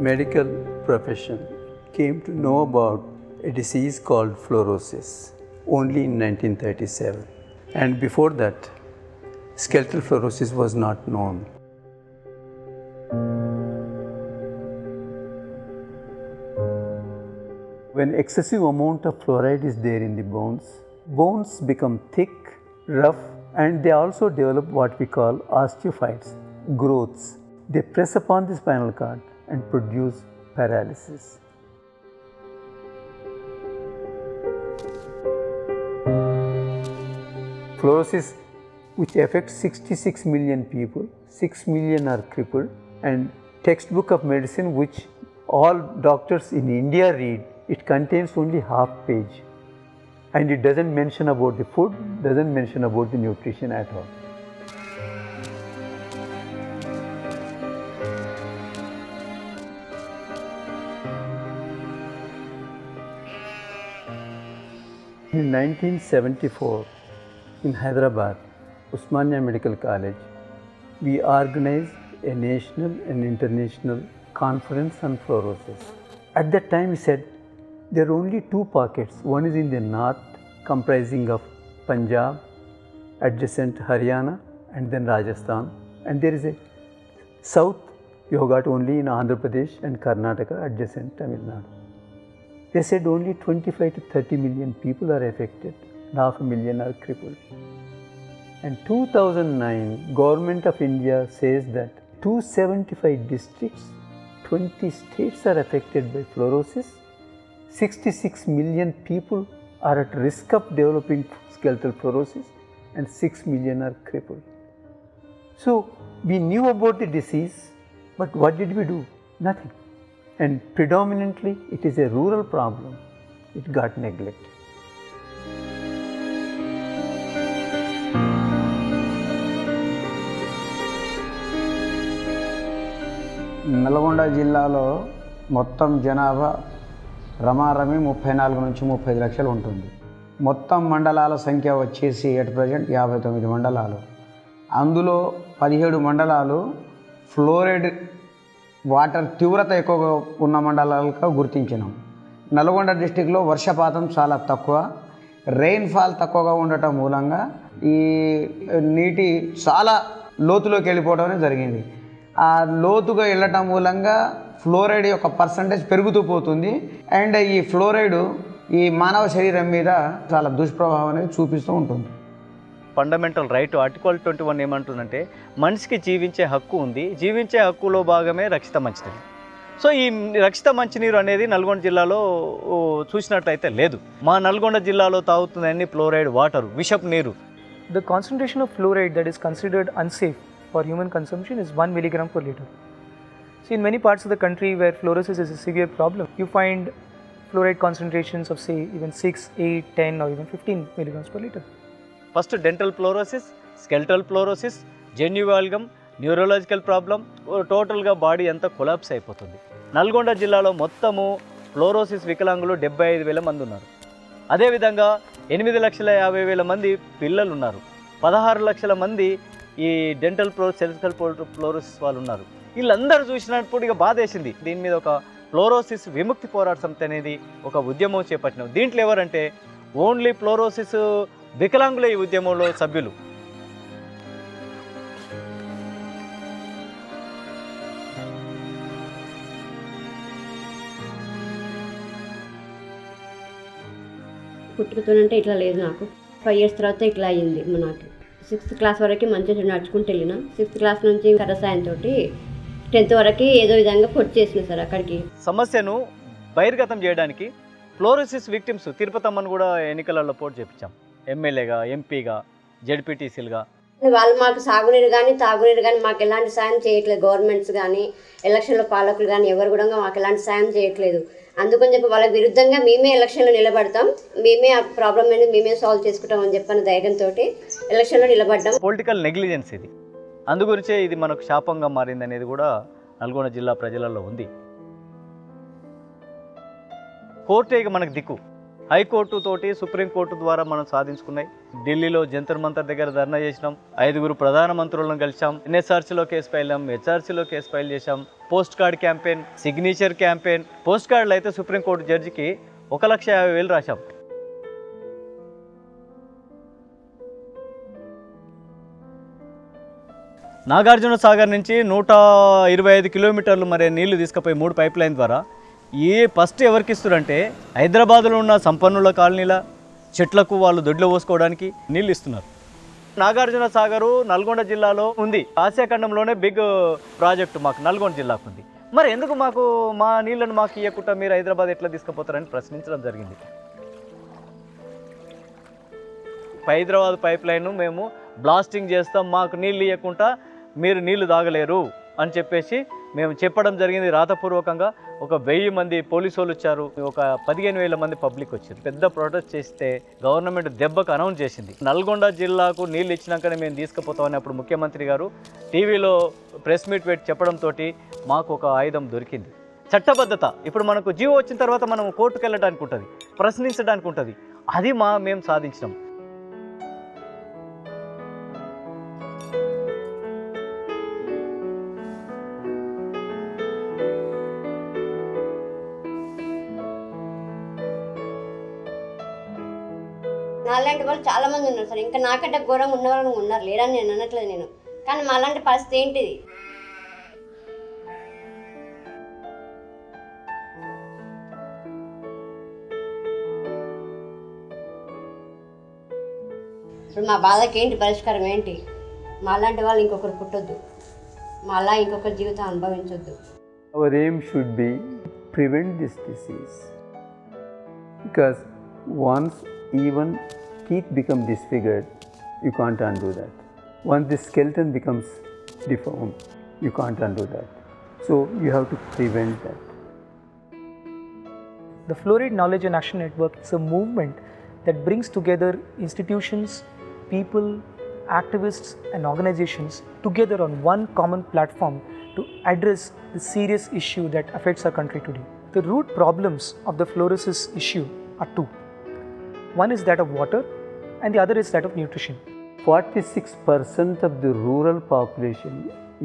medical profession came to know about a disease called fluorosis only in 1937. And before that, skeletal fluorosis was not known. When excessive amount of fluoride is there in the bones become thick, rough, and they also develop what we call osteophytes, growths. They press upon the spinal cord and produce paralysis. Fluorosis, which affects 66 million people, 6 million are crippled, and textbook of medicine which all doctors in India read, it contains only half page, and it doesn't mention about the food, doesn't mention about the nutrition at all. In 1974, in Hyderabad, Usmania Medical College, we organized a national and international conference on fluorosis. At that time, we said there are only two pockets. One is in the north, comprising of Punjab, adjacent Haryana, and then Rajasthan. And there is a south, you have got only in Andhra Pradesh and Karnataka, adjacent Tamil Nadu. They said only 25 to 30 million people are affected, and 500,000 are crippled. And 2009, Government of India says that 275 districts, 20 states are affected by fluorosis. 66 million people are at risk of developing skeletal fluorosis, and 6 million are crippled. So we knew about the disease, but what did we do? Nothing. And predominantly it is a rural problem. It got neglected. Nalgonda జిల్లాలో మొత్తం జనాభా రమారమి 34 నుంచి 35 లక్షలు ఉంటుంది. మొత్తం మండలాల సంఖ్య వచ్చేసి ఎట్ ప్రజెంట్ 59 మండలాలు. అందులో 17 మండలాలు ఫ్లోరైడ్ వాటర్ తీవ్రత ఎక్కువగా ఉన్న మండలాలుగా గుర్తించినాం. నల్గొండ డిస్టిక్లో వర్షపాతం చాలా తక్కువ, రెయిన్ఫాల్ తక్కువగా ఉండటం మూలంగా ఈ నీటి చాలా లోతులోకి వెళ్ళిపోవడం జరిగింది. ఆ లోతుగా వెళ్ళటం మూలంగా ఫ్లోరైడ్ యొక్క పర్సంటేజ్ పెరుగుతూ పోతుంది. అండ్ ఈ ఫ్లోరైడ్ ఈ మానవ శరీరం మీద చాలా దుష్ప్రభావం అనేది చూపిస్తూ ఉంటుంది. ఫండమెంటల్ రైట్ ఆర్టికల్ 21 ఏమంటుందంటే మనిషికి జీవించే హక్కు ఉంది, జీవించే హక్కులో భాగమే రక్షిత మంచినీరు. సో ఈ రక్షిత మంచినీరు అనేది నల్గొండ జిల్లాలో చూసినట్లయితే లేదు. మా నల్గొండ జిల్లాలో తాగుతున్న ఫ్లోరైడ్ వాటర్, విషపు నీరు. The concentration of fluoride that is considered unsafe for human consumption is 1 milligram per liter. See, in many parts of the country where fluorosis is a severe problem, you find fluoride concentrations of say even 6, 8, 10 or even 15 milligrams per liter. First dental fluorosis, skeletal fluorosis, genu valgum, neurological problem, టోటల్గా body అంతా collapse అయిపోతుంది. నల్గొండ జిల్లాలో మొత్తము fluorosis వికలాంగులు 75,000 మంది ఉన్నారు. అదేవిధంగా 8,50,000 మంది పిల్లలు ఉన్నారు. 16 లక్షల మంది ఈ డెంటల్ సెరిబ్రల్ ఫ్లోరోసిస్ వాళ్ళు ఉన్నారు. వీళ్ళందరూ చూసినప్పుడు ఇక బాధ వేసింది. దీని మీద ఒక ఫ్లోరోసిస్ విముక్తి పోరాట సమితి అనేది ఒక ఉద్యమం చేపట్టినాం. దీంట్లో ఎవరంటే ఓన్లీ ఫ్లోరోసిస్ వికలాంగుల ఈ ఉద్యమంలో సభ్యులు. పుట్టుకతోనంటే ఇట్లా లేదు. నాకు 5 years తర్వాత ఇట్లా అయ్యింది. నాకు 6th క్లాస్ వరకు మంచిగా నడుచుకుంటూ వెళ్ళిన. 6th క్లాస్ నుంచి కరసాయంతో 10th వరకు ఏదో విధంగా పొట్టి చేసిన సార్. అక్కడికి సమస్యను బహిర్గతం చేయడానికి ఫ్లోరోసిస్ విక్టిమ్స్ తిరుపతమ్మను కూడా ఎన్నికలలో పోటీ చేపించాం. ఎమ్మెల్యేగా, ఎంపీగా, జెడ్పీటీసీలుగా. వాళ్ళు మాకు సాగునీరు కానీ తాగునీరు కానీ మాకు ఎలాంటి సాయం చేయట్లేదు. గవర్నమెంట్స్ కానీ ఎలక్షన్లో పాలకులు కానీ ఎవరు కూడా మాకు ఎలాంటి సాయం చేయట్లేదు. అందుకని చెప్పి వాళ్ళకి విరుద్ధంగా మేమే ఎలక్షన్లో నిలబడతాం, మేమే ఆ ప్రాబ్లం అనేది మేమే సాల్వ్ చేసుకుంటాం అని చెప్పిన ధైర్యంతో ఎలక్షన్లో నిలబడ్డాం. పొలిటికల్ నెగ్లిజెన్స్ ఇది. అందుగురించే ఇది మనకు శాపంగా మారింది అనేది కూడా నల్గొండ జిల్లా ప్రజలలో ఉంది. కోర్టే ఇక మనకు దిక్కు. హైకోర్టు తోటి సుప్రీంకోర్టు ద్వారా మనం సాధించుకున్నాయి. ఢిల్లీలో జంతర్ మంతర్ దగ్గర ధర్నా చేసినాం, 5 ప్రధానమంత్రులను కలిసాం, ఎన్ఎస్ఆర్సీలో కేసు ఫైల్ చేసాం, హెచ్ఆర్సీలో కేసు ఫైల్ చేసాం, post card campaign, signature campaign. Post కార్డులు అయితే సుప్రీంకోర్టు జడ్జికి 1,50,000 రాశాం. నాగార్జున సాగర్ నుంచి 125 కిలోమీటర్లు మరి నీళ్లు తీసుకుపోయి 3 పైప్ లైన్ ద్వారా ఫస్ట్ ఎవరికి ఇస్తున్నారంటే హైదరాబాద్లో ఉన్న సంపన్నుల కాలనీల చెట్లకు వాళ్ళు దొడ్లో పోసుకోవడానికి నీళ్ళు ఇస్తున్నారు. నాగార్జున సాగరు నల్గొండ జిల్లాలో ఉంది. ఆసియా ఖండంలోనే బిగ్ ప్రాజెక్టు మాకు నల్గొండ జిల్లాకు ఉంది. మరి ఎందుకు మా నీళ్ళను మాకు ఇవ్వకుండా మీరు హైదరాబాద్ ఎట్లా తీసుకుపోతారని ప్రశ్నించడం జరిగింది. హైదరాబాద్ పైప్ లైన్ మేము బ్లాస్టింగ్ చేస్తాం, మాకు నీళ్ళు ఇవ్వకుండా మీరు నీళ్లు తాగలేరు అని చెప్పేసి మేము చెప్పడం జరిగింది. రాతపూర్వకంగా 1,000 మంది పోలీసు వాళ్ళు వచ్చారు, 15,000 మంది పబ్లిక్ వచ్చారు. పెద్ద ప్రొటెస్ట్ చేస్తే గవర్నమెంట్ దెబ్బకు అనౌన్స్ చేసింది. నల్గొండ జిల్లాకు నీళ్ళు ఇచ్చినాకనే మేము తీసుకుపోతామని అప్పుడు ముఖ్యమంత్రి గారు టీవీలో ప్రెస్ మీట్ పెట్టి చెప్పడంతో మాకు ఒక ఆయుధం దొరికింది, చట్టబద్ధత. ఇప్పుడు మనకు జీవో వచ్చిన తర్వాత మనం కోర్టుకు వెళ్ళడానికి ఉంటుంది, ప్రశ్నించడానికి ఉంటుంది. అది మేము సాధించినాం. నాలాంటి వాళ్ళు చాలామంది ఉన్నారు సార్. ఇంకా నాకంటే ఘోరంగా ఉన్న వాళ్ళు ఉన్నారు, లేరని నేను అనట్లేదు నేను. కానీ మా అలాంటి పరిస్థితి ఏంటిది? ఇప్పుడు మా బాధకి ఏంటి పరిష్కారం ఏంటి? మా అలాంటి వాళ్ళు ఇంకొకరు పుట్టొద్దు, మా అలా ఇంకొకరి జీవితం అనుభవించొద్దు. Our aim should be prevent this disease, because once even teeth become disfigured, you can't undo that. Once the skeleton becomes deformed, you can't undo that. So you have to prevent that. The Fluoride Knowledge and Action Network is a movement that brings together institutions, people, activists and organizations together on one common platform to address the serious issue that affects our country today. The root problems of the fluorosis issue are two. One is that of water and the other is that of nutrition. 46% of the rural population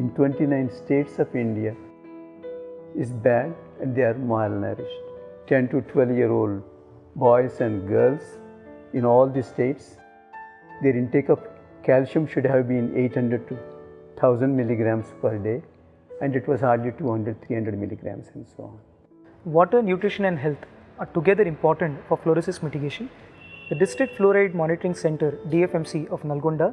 in 29 states of India is bad and they are malnourished. 10 to 12-year-old boys and girls in all the states, their intake of calcium should have been 800 to 1000 milligrams per day, and it was hardly 200, 300 milligrams and so on. Water, nutrition and health are together important for fluorosis mitigation. The District Fluoride Monitoring Center DFMC of Nalgonda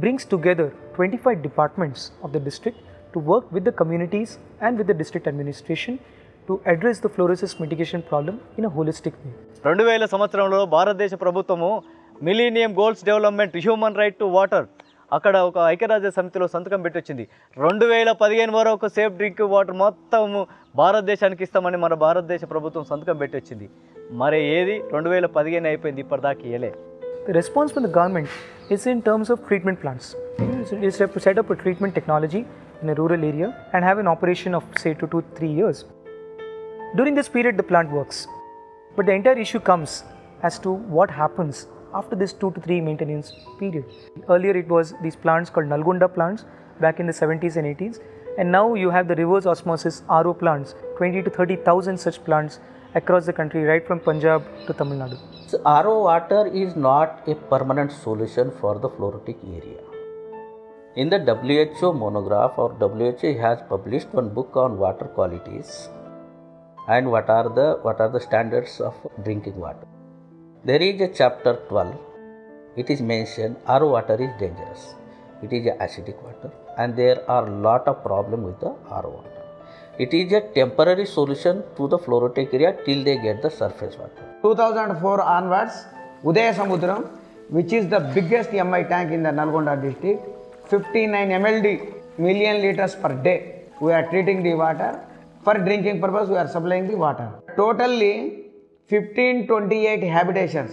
brings together 25 departments of the district to work with the communities and with the district administration to address the fluorosis mitigation problem in a holistic way. 2000 సంవత్సరంలో భారతదేశ ప్రభుత్వము millennium goals development human right to water అక్కడ ఒక ఐక్యరాజ్య సమితిలో సంతకం పెట్టొచ్చింది. 2015 వరకు safe drink water మొత్తం భారతదేశానికి ఇస్తామని మన భారతదేశ ప్రభుత్వం సంతకం పెట్టొచ్చింది. మరి ఏది 2015 అయిపోయింది, ఇప్పటిదాకా ఇయలే. The response from the government is in terms of treatment plants. It's to set up a treatment technology in a rural area and have an operation of say 2 to 3 years. During this period the plant works, but the entire issue comes as to what happens after this 2 to 3 maintenance period. Earlier it was these plants called Nalgonda plants back in the 70s and 80s, and now you have the reverse osmosis RO plants, 20 to 30,000 such plants across the country, right from Punjab to Tamil Nadu. So RO water is not a permanent solution for the fluoritic area. In the WHO monograph, or WHO has published one book on water qualities and what are the standards of drinking water. There is a chapter 12. It is mentioned RO water is dangerous. It is a acidic water and there are lot of problem with the RO water. It is a temporary solution to the fluoritic area till they get the surface water. 2004 onwards, Udaya Samudram, which is the biggest MI tank in the Nalgonda district, 59 mld million liters per day. We are treating the water. For drinking purpose, we are supplying the water. Totally 1528 habitations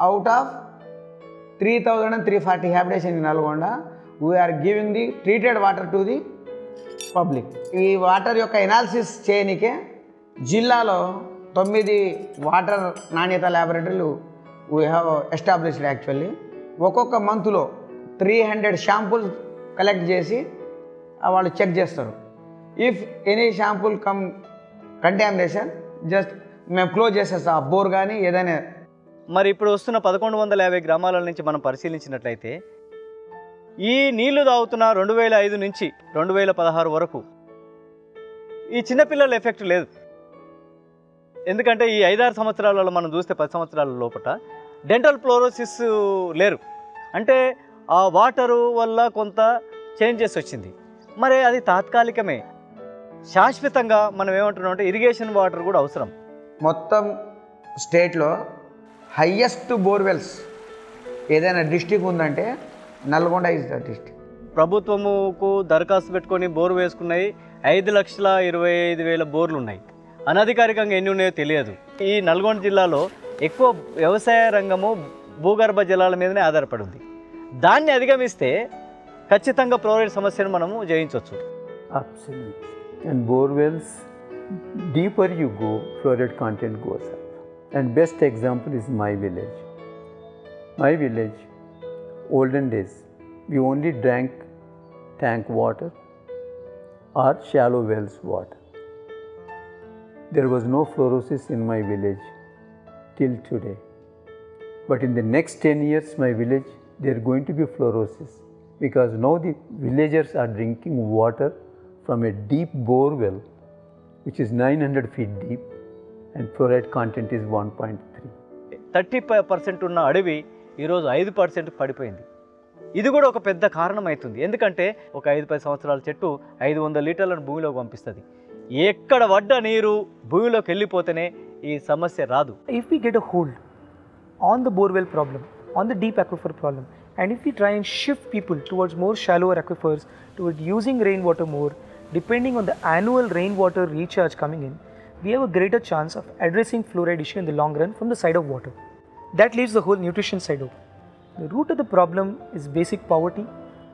out of 3,340 habitations in Nalgonda, we are giving the treated water to the public. ఈ water యొక్క analysis చేయనికే జిల్లాలో 9 water నాణ్యత ల్యాబొరేటరీలు we have established actually. ఒక్కొక్క మంత్లో 300 samples collect చేసి వాళ్ళు చెక్ చేస్తారు. If any sample come contamination just మేము క్లోజ్ చేసేస్తాం ఆ బోర్ కానీ ఏదైనా. మరి ఇప్పుడు వస్తున్న 1150 గ్రామాల నుంచి మనం పరిశీలించినట్లయితే ఈ నీళ్లు తాగుతున్న 2005 నుంచి 2016 వరకు ఈ చిన్నపిల్లల ఎఫెక్ట్ లేదు. ఎందుకంటే ఈ 5-6 సంవత్సరాలలో మనం చూస్తే 10 సంవత్సరాల లోపల డెంటల్ ఫ్లోరోసిస్ లేరు. అంటే ఆ వాటరు వల్ల కొంత చేంజెస్ వచ్చింది. మరి అది తాత్కాలికమే. శాశ్వతంగా మనం ఏమంటున్నాం అంటే ఇరిగేషన్ వాటర్ కూడా అవసరం. మొత్తం స్టేట్లో హయ్యెస్ట్ బోర్వెల్స్ ఏదైనా డిస్టిక్ ఉందంటే నల్గొండ ఇస్ ద డిస్టిక్. ప్రభుత్వముకు దరఖాస్తు పెట్టుకొని బోరు వేసుకున్నాయి 5,25,000 బోర్లు ఉన్నాయి. అనధికారికంగా ఎన్ని ఉన్నాయో తెలియదు. ఈ నల్గొండ జిల్లాలో ఎక్కువ వ్యవసాయ రంగము భూగర్భ జలాల మీదనే ఆధారపడి ఉంది. దాన్ని అధిగమిస్తే ఖచ్చితంగా ఫ్లోరైడ్ సమస్యను మనము జయించవచ్చు. Absolutely. And bore wells, deeper you go, fluoride content goes up. And best example is my village. My village, olden days, we only drank tank water or shallow wells water. There was no fluorosis in my village till today. But in the next 10 years, my village, there are going to be fluorosis because now the villagers are drinking water from a deep bore well which is 900 feet deep and fluoride content is 1.3. 35% ఉన్న అడవి ఈరోజు 5% పడిపోయింది. ఇది కూడా ఒక పెద్ద కారణం అవుతుంది. ఎందుకంటే ఒక 5-10 సంవత్సరాల చెట్టు 500 లీటర్లను భూమిలోకి పంపిస్తుంది. ఎక్కడ పడ్డ నీరు భూమిలోకి వెళ్ళిపోతేనే ఈ సమస్య రాదు. If we get a hold on the borewell problem, on the deep aquifer problem, and if we try and shift people towards more shallower aquifers, towards using rainwater more, depending on the annual rainwater recharge coming in, we have a greater chance of addressing fluoride issue in the long run from the side of water. That leaves the whole nutrition side open. The root of the problem is basic poverty.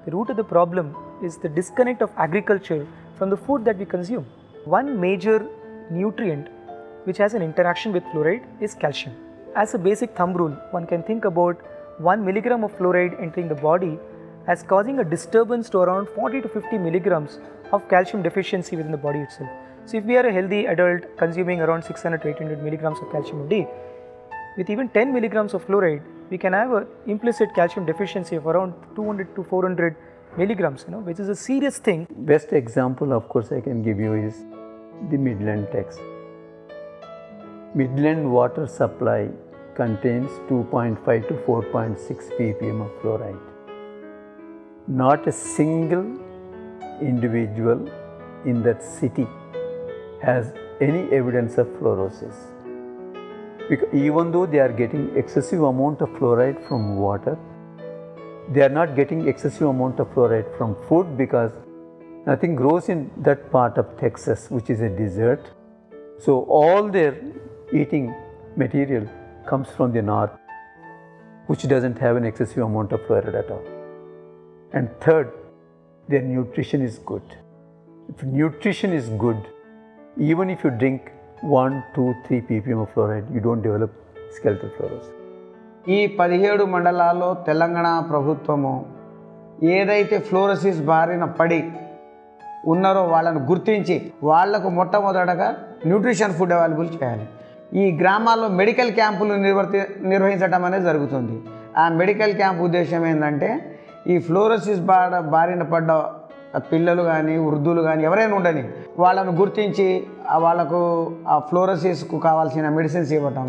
The root of the problem is the disconnect of agriculture from the food that we consume. One major nutrient which has an interaction with fluoride is calcium. As a basic thumb rule, one can think about 1 milligram of fluoride entering the body as causing a disturbance to around 40 to 50 milligrams of calcium deficiency within the body itself. So if we are a healthy adult consuming around 600 to 800 milligrams of calcium a day, with even 10 milligrams of fluoride, we can have an implicit calcium deficiency of around 200 to 400 milligrams, which is a serious thing. Best example, of course, I can give you is the Midland text. Midland water supply contains 2.5 to 4.6 ppm of fluoride. Not a single individual in that city has any evidence of fluorosis. Because even though they are getting excessive amount of fluoride from water, they are not getting excessive amount of fluoride from food because nothing grows in that part of Texas, which is a desert. So all their eating material comes from the north, which doesn't have an excessive amount of fluoride at all. And third, their nutrition is good. If nutrition is good, even if you drink 1, 2, 3 ppm of fluoride, you don't develop skeletal fluorosis. ఈ 17 మండలాల్లో తెలంగాణ ప్రభుత్వము ఏదైతే fluorosis బారిన పడి ఉన్నారో వాళ్ళను గుర్తించి వాళ్లకు మొట్టమొదటగా న్యూట్రిషన్ ఫుడ్ అవైలబుల్ చేయాలి. ఈ గ్రామాల్లో మెడికల్ క్యాంపులు నిర్వహించడం అనేది జరుగుతుంది. ఆ మెడికల్ క్యాంప్ ఉద్దేశం ఏంటంటే ఈ ఫ్లోరోసిస్ బారిన పడ్డ పిల్లలు కానీ వృద్ధులు కానీ ఎవరైనా ఉండని వాళ్ళను గుర్తించి వాళ్ళకు ఆ ఫ్లోరోసిస్కు కావాల్సిన మెడిసిన్స్ ఇవ్వటం.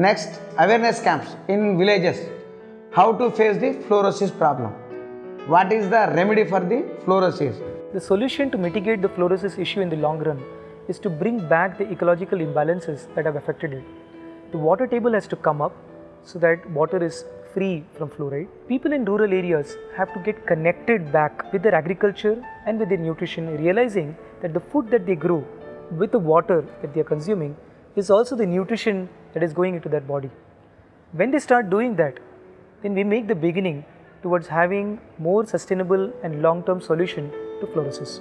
Next awareness camps in villages, how to face the fluorosis problem, what is the remedy for the fluorosis. The solution to mitigate the fluorosis issue in the long run is to bring back the ecological imbalances that have affected it. The water table has to come up so that water is free from fluoride. People in rural areas have to get connected back with their agriculture and with their nutrition, realizing that the food that they grow with the water that they are consuming is also the nutrition that is going into their body. When they start doing that, then we make the beginning towards having more sustainable and long-term solution to fluorosis.